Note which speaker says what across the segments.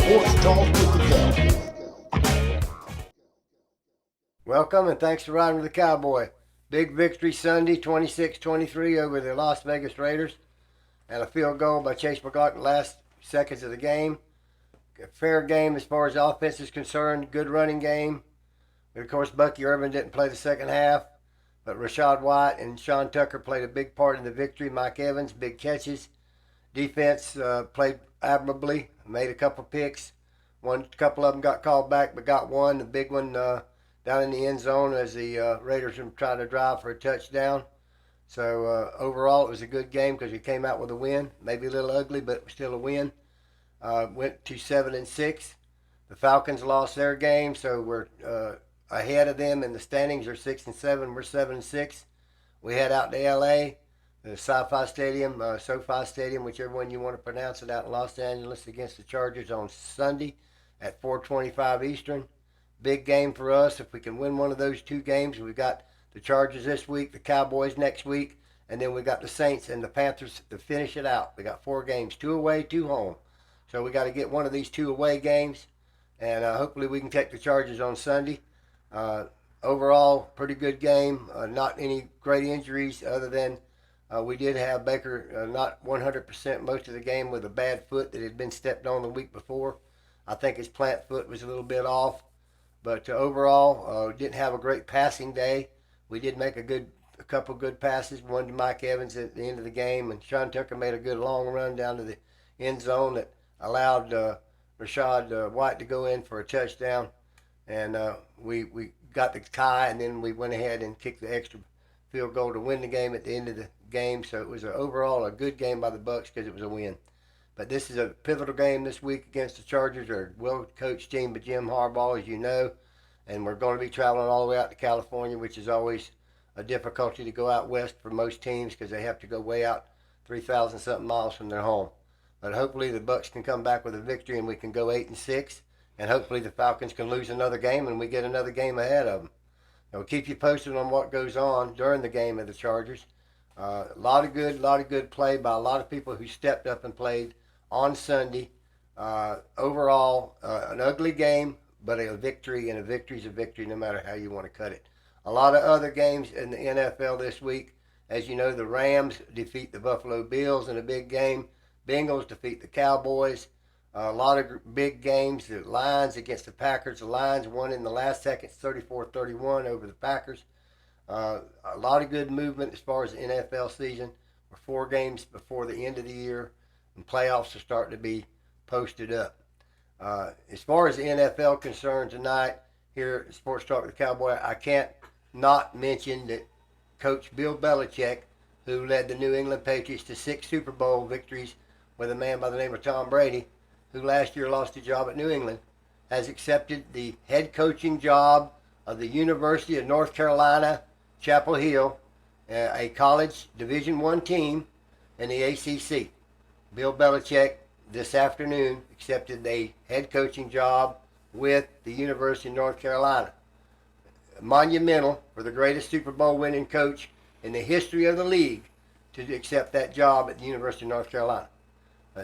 Speaker 1: Sports Talk with the Cowboy.
Speaker 2: Welcome and thanks for riding with the Cowboy. Big victory Sunday, 26-23 over the Las Vegas Raiders, and a field goal by Chase McLaughlin in the last seconds of the game. A fair game as far as the offense is concerned. Good running game. But of course, Bucky Irvin didn't play the second half, but Rashad White and Sean Tucker played a big part in the victory. Mike Evans, big catches. Defense played admirably, made a couple picks. A couple of them got called back, but got one. The big one down in the end zone as the Raiders were trying to drive for a touchdown. So overall, it was a good game because we came out with a win. Maybe a little ugly, but still a win. Went to 7-6. The Falcons lost their game, so we're ahead of them in the standings. They're 6-7. We're 7-6. We head out to L.A. The SoFi Stadium, whichever one you want to pronounce it, out in Los Angeles against the Chargers on Sunday at 4:25 Eastern. Big game for us. If we can win one of those two games, we've got the Chargers this week, the Cowboys next week, and then we got the Saints and the Panthers to finish it out. We got 4 games, 2 away, 2 home. So we got to get one of these 2 away games, and hopefully we can take the Chargers on Sunday. Overall, pretty good game. Not any great injuries other than we did have Baker not 100% most of the game with a bad foot that had been stepped on the week before. I think his plant foot was a little bit off. But overall, didn't have a great passing day. We did make a couple good passes. One to Mike Evans at the end of the game, and Sean Tucker made a good long run down to the end zone that allowed Rashad White to go in for a touchdown. And we got the tie, and then we went ahead and kicked the extra field goal to win the game at the end of the game. So it was overall a good game by the Bucs because it was a win. But this is a pivotal game this week against the Chargers. They're a well-coached team by Jim Harbaugh, as you know. And we're going to be traveling all the way out to California, which is always a difficulty to go out west for most teams because they have to go way out 3,000-something miles from their home. But hopefully the Bucs can come back with a victory and we can go 8-6. And hopefully the Falcons can lose another game and we get another game ahead of them. We'll keep you posted on what goes on during the game of the Chargers. A lot of good play by a lot of people who stepped up and played on Sunday. Overall, an ugly game, but a victory, and a victory's a victory no matter how you want to cut it. A lot of other games in the NFL this week. As you know, the Rams defeat the Buffalo Bills in a big game. Bengals defeat the Cowboys. A lot of big games. The Lions against the Packers. The Lions won in the last seconds, 34-31 over the Packers. A lot of good movement as far as the NFL season. We're 4 games before the end of the year, and playoffs are starting to be posted up. As far as the NFL concerned tonight, here at Sports Talk with the Cowboy, I can't not mention that Coach Bill Belichick, who led the New England Patriots to 6 Super Bowl victories with a man by the name of Tom Brady, who last year lost his job at New England, has accepted the head coaching job of the University of North Carolina, Chapel Hill, a college Division I team in the ACC. Bill Belichick this afternoon accepted a head coaching job with the University of North Carolina. Monumental for the greatest Super Bowl winning coach in the history of the league to accept that job at the University of North Carolina.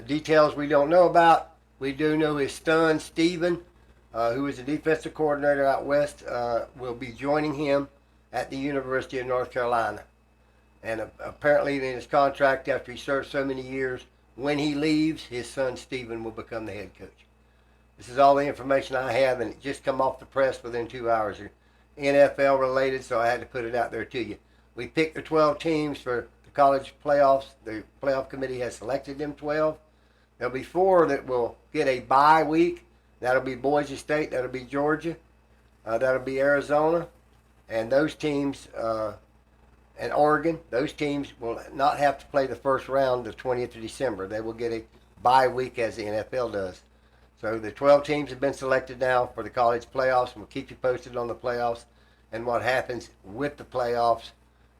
Speaker 2: Details we don't know about. We do know his son, Steven, who is the defensive coordinator out west, will be joining him at the University of North Carolina. And apparently in his contract, after he served so many years, when he leaves, his son Steven will become the head coach. This is all the information I have, and it just come off the press within 2 hours. NFL related, so I had to put it out there to you. We picked the 12 teams for the college playoffs. The playoff committee has selected them 12. There'll be 4 that will get a bye week. That'll be Boise State, that'll be Georgia, that'll be Arizona, and those teams, and Oregon, those teams will not have to play the first round the 20th of December. They will get a bye week as the NFL does. So the 12 teams have been selected now for the college playoffs, and we'll keep you posted on the playoffs and what happens with the playoffs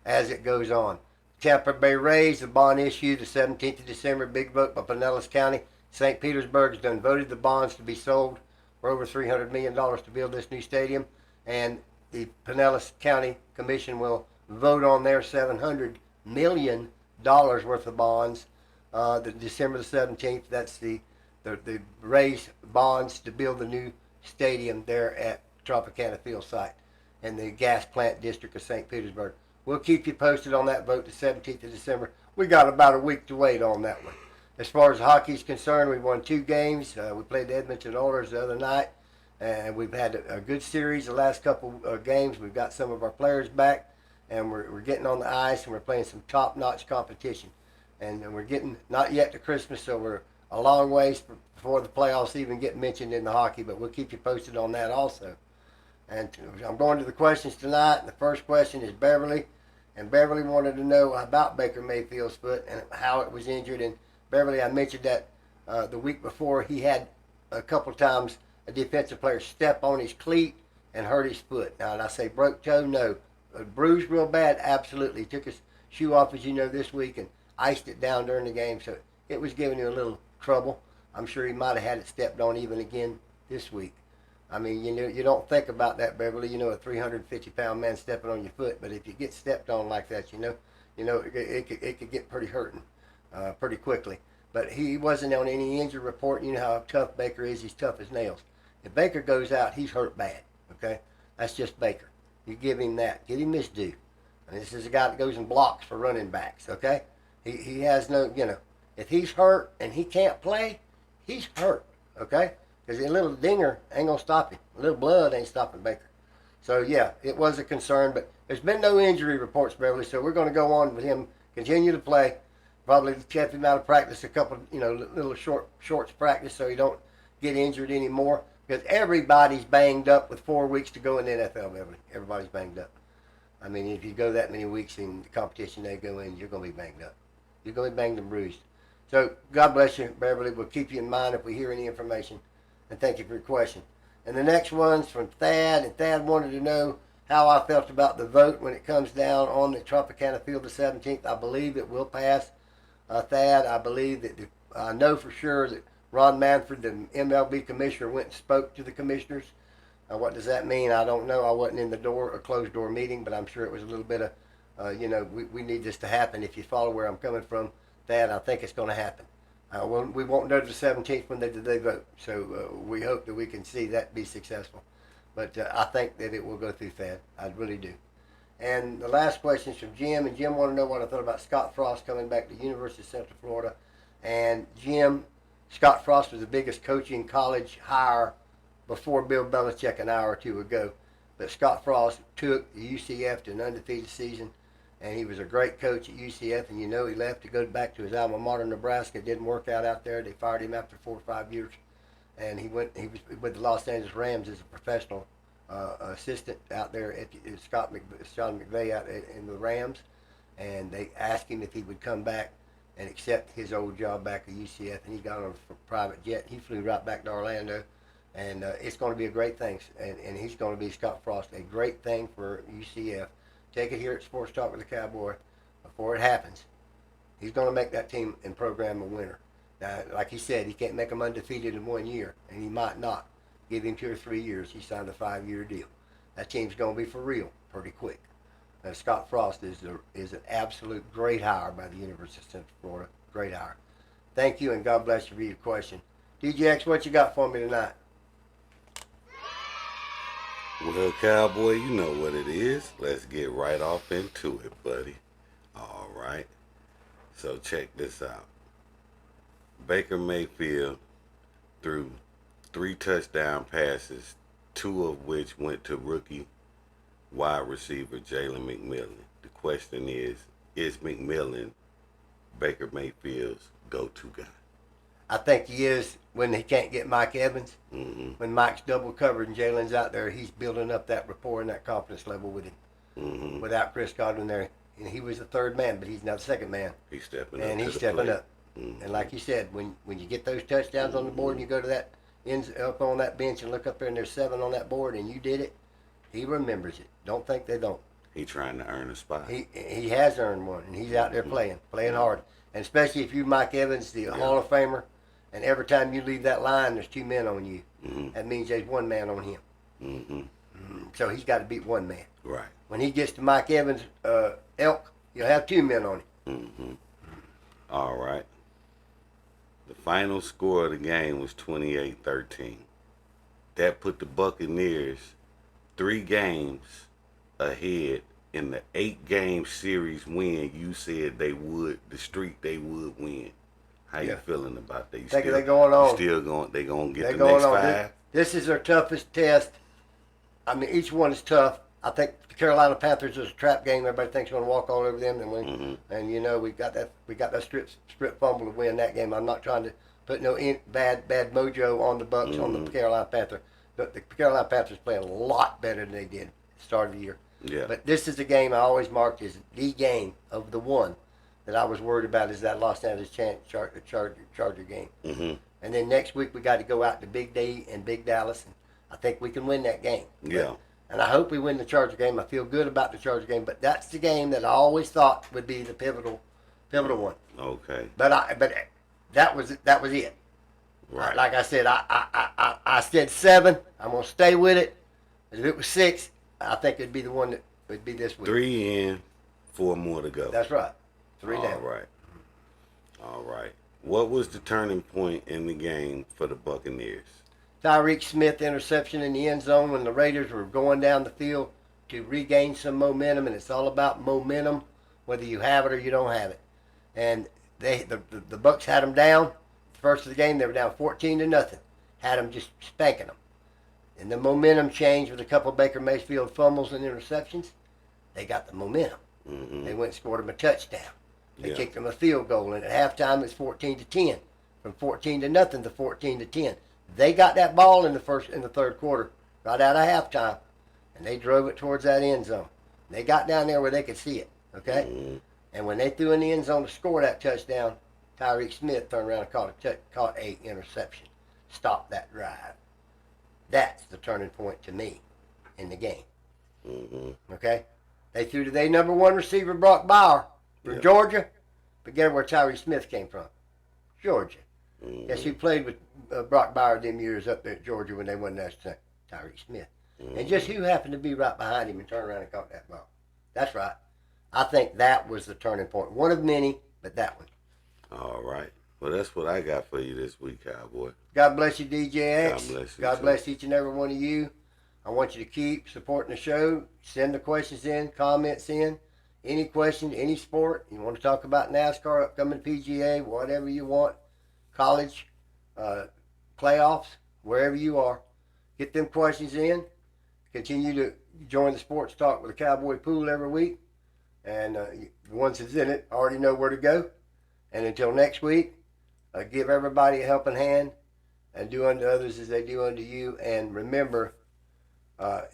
Speaker 2: as it goes on. Tampa Bay Rays, the bond issue the 17th of December, big vote by Pinellas County. St. Petersburg has done voted the bonds to be sold for over $300 million to build this new stadium, and the Pinellas County Commission will vote on their $700 million worth of bonds the December the 17th. That's the they raised bonds to build the new stadium there at Tropicana Field site in the gas plant district of St. Petersburg. We'll keep you posted on that vote the 17th of December. We got about a week to wait on that one. As far as hockey's concerned, we won 2 games. We played the Edmonton Oilers the other night, and we've had a good series the last couple of games. We've got some of our players back, and we're getting on the ice, and we're playing some top-notch competition. And we're getting, not yet to Christmas, so we're a long ways before the playoffs even get mentioned in the hockey, but we'll keep you posted on that also. And I'm going to the questions tonight, and the first question is Beverly. And Beverly wanted to know about Baker Mayfield's foot and how it was injured. And Beverly, I mentioned that the week before he had a couple times a defensive player step on his cleat and hurt his foot. Now, and I say broke toe, no. Bruised real bad, absolutely. He took his shoe off, as you know, this week and iced it down during the game, so it was giving him a little trouble. I'm sure he might have had it stepped on even again this week. I mean, you don't think about that, Beverly. A 350-pound man stepping on your foot, but if you get stepped on like that, it could get pretty hurting pretty quickly. But he wasn't on any injury report. You know how tough Baker is. He's tough as nails. If Baker goes out, he's hurt bad, okay? That's just Baker. You give him that. Give him his due. And this is a guy that goes and blocks for running backs, okay? He has no, if he's hurt and he can't play, he's hurt, okay? Because a little dinger ain't going to stop him. A little blood ain't stopping Baker. So, yeah, it was a concern, but there's been no injury reports, Beverly, so we're going to go on with him, continue to play, probably keep him out of practice a couple, little shorts practice so he don't get injured anymore, because everybody's banged up with 4 weeks to go in the NFL, Beverly. Everybody's banged up. I mean, if you go that many weeks in the competition they go in, you're going to be banged up. You're going to be banged and bruised. So, God bless you, Beverly. We'll keep you in mind if we hear any information. And thank you for your question. And the next one's from Thad. And Thad wanted to know how I felt about the vote when it comes down on the Tropicana Field the 17th. I believe it will pass. Thad, I believe that I know for sure that Ron Manfred, the MLB commissioner, went and spoke to the commissioners. What does that mean? I don't know. I wasn't in the closed door meeting, but I'm sure it was a little bit of, we need this to happen. If you follow where I'm coming from, Thad, I think it's going to happen. We won't know the 17th when they vote, so we hope that we can see that be successful. But I think that it will go through, Thad. I really do. And the last question is from Jim, and Jim wanted to know what I thought about Scott Frost coming back to the University of Central Florida. And Jim, Scott Frost was the biggest coaching college hire before Bill Belichick an hour or two ago. But Scott Frost took the UCF to an undefeated season, and he was a great coach at UCF. And he left to go back to his alma mater, Nebraska. It didn't work out there. They fired him after 4 or 5 years, and he was with the Los Angeles Rams as a professional assistant out there at Sean McVay out in the Rams. And they asked him if he would come back and accept his old job back at UCF, and he got on a private jet. He flew right back to Orlando. And it's going to be a great thing, and he's going to be, Scott Frost, a great thing for UCF. Take it here at Sports Talk with the Cowboy before it happens. He's going to make that team and program a winner. Now, like he said, he can't make them undefeated in 1 year, and he might not. Give him 2 or 3 years. He signed a 5-year deal. That team's going to be for real pretty quick. Scott Frost is an absolute great hire by the University of Central Florida. Great hire. Thank you, and God bless you for your question. DJX, what you got for me tonight?
Speaker 3: Well, Cowboy, you know what it is. Let's get right off into it, buddy. All right. So check this out. Baker Mayfield threw 3 touchdown passes, 2 of which went to rookie wide receiver Jalen McMillan. The question is McMillan Baker Mayfield's go-to guy?
Speaker 2: I think he is when he can't get Mike Evans.
Speaker 3: Mm-hmm.
Speaker 2: When Mike's double covered and Jalen's out there, he's building up that rapport and that confidence level with him.
Speaker 3: Mm-hmm.
Speaker 2: Without Chris Godwin there, and he was the third man, but he's now the second man.
Speaker 3: He's stepping up.
Speaker 2: And he's stepping up. Mm-hmm. And like you said, when you get those touchdowns on the board and you go to that up on that bench and look up there and there's 7 on that board and you did it, he remembers it. Don't think they don't.
Speaker 3: He's trying to earn a spot.
Speaker 2: He has earned one, and he's out there playing hard. And especially if you're Mike Evans, the Hall of Famer, and every time you leave that line, there's 2 men on you.
Speaker 3: Mm-hmm.
Speaker 2: That means there's 1 man on him.
Speaker 3: Mm-hmm.
Speaker 2: So he's got to beat 1 man.
Speaker 3: Right.
Speaker 2: When he gets to Mike Evans' elk, you'll have 2 men on him.
Speaker 3: Mm-hmm. All right. The Final score of the game was 28-13. That put the Buccaneers 3 games ahead in the 8-game series win you said they would, the streak they would win. How you feeling about that?
Speaker 2: They're going on.
Speaker 3: They going to get
Speaker 2: They're
Speaker 3: the next
Speaker 2: going on.
Speaker 3: 5?
Speaker 2: This is their toughest test. I mean, each one is tough. I think the Carolina Panthers is a trap game. Everybody thinks we're going to walk all over them, and and you know we got that strip fumble to win that game. I'm not trying to put no bad mojo on the Bucs on the Carolina Panthers, but the Carolina Panthers playing a lot better than they did at the start of the year.
Speaker 3: Yeah.
Speaker 2: But this is the game I always marked as the game of the one that I was worried about is that Los Angeles Charger game. And then next week we got to go out to Big D and Big Dallas, and I think we can win that game.
Speaker 3: Yeah.
Speaker 2: And I hope we win the Charger game. I feel good about the Charger game, but that's the game that I always thought would be the pivotal one.
Speaker 3: Okay.
Speaker 2: But that was it.
Speaker 3: Right.
Speaker 2: Like I said, I said 7. I'm gonna stay with it. If it was 6, I think it'd be the one that would be this week.
Speaker 3: 3 in, 4 more to go.
Speaker 2: That's right. 3 down.
Speaker 3: All right. What was the turning point in the game for the Buccaneers?
Speaker 2: Tyreek Smith interception in the end zone when the Raiders were going down the field to regain some momentum, and it's all about momentum, whether you have it or you don't have it. And the Bucs had them down. First of the game, they were down 14-0. Had them just spanking them. And the momentum changed with a couple of Baker Mayfield fumbles and interceptions. They got the momentum. They went and scored them a touchdown. They kicked them a field goal, and at halftime it's 14-10, from 14-0 to 14-10. They got that ball in the third quarter, right out of halftime, and they drove it towards that end zone. They got down there where they could see it. Okay, and when they threw in the end zone to score that touchdown, Tyreek Smith turned around and caught a interception, stopped that drive. That's the turning point to me in the game. Okay, they threw to their number 1 receiver, Brock Bauer, for Georgia, but guess where Tyreek Smith came from? Georgia. Guess who played with Brock Bauer them years up there at Georgia when they won national? Tyreek Smith. And just who happened to be right behind him and turned around and caught that ball? That's right. I think that was the turning point. One of many, but that one.
Speaker 3: All right. Well, that's what I got for you this week, Cowboy.
Speaker 2: God bless you, DJ X.
Speaker 3: God bless you.
Speaker 2: God bless each and every one of you. I want you to keep supporting the show. Send the questions in, comments in. Any question, any sport. You want to talk about NASCAR, upcoming PGA, whatever you want. College, playoffs, wherever you are. Get them questions in. Continue to join the Sports Talk with the Cowboy Pool every week. And the ones that's in it already know where to go. And until next week, give everybody a helping hand and do unto others as they do unto you. And remember,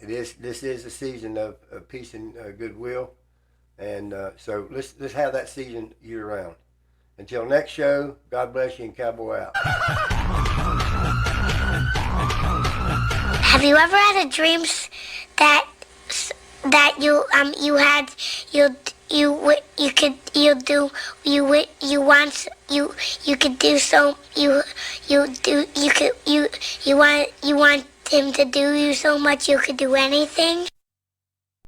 Speaker 2: this is a season of peace and goodwill. And so let's have that season year round. Until next show, God bless you and Cowboy out.
Speaker 4: Have you ever had a dream that you want him to do you so much you could do anything?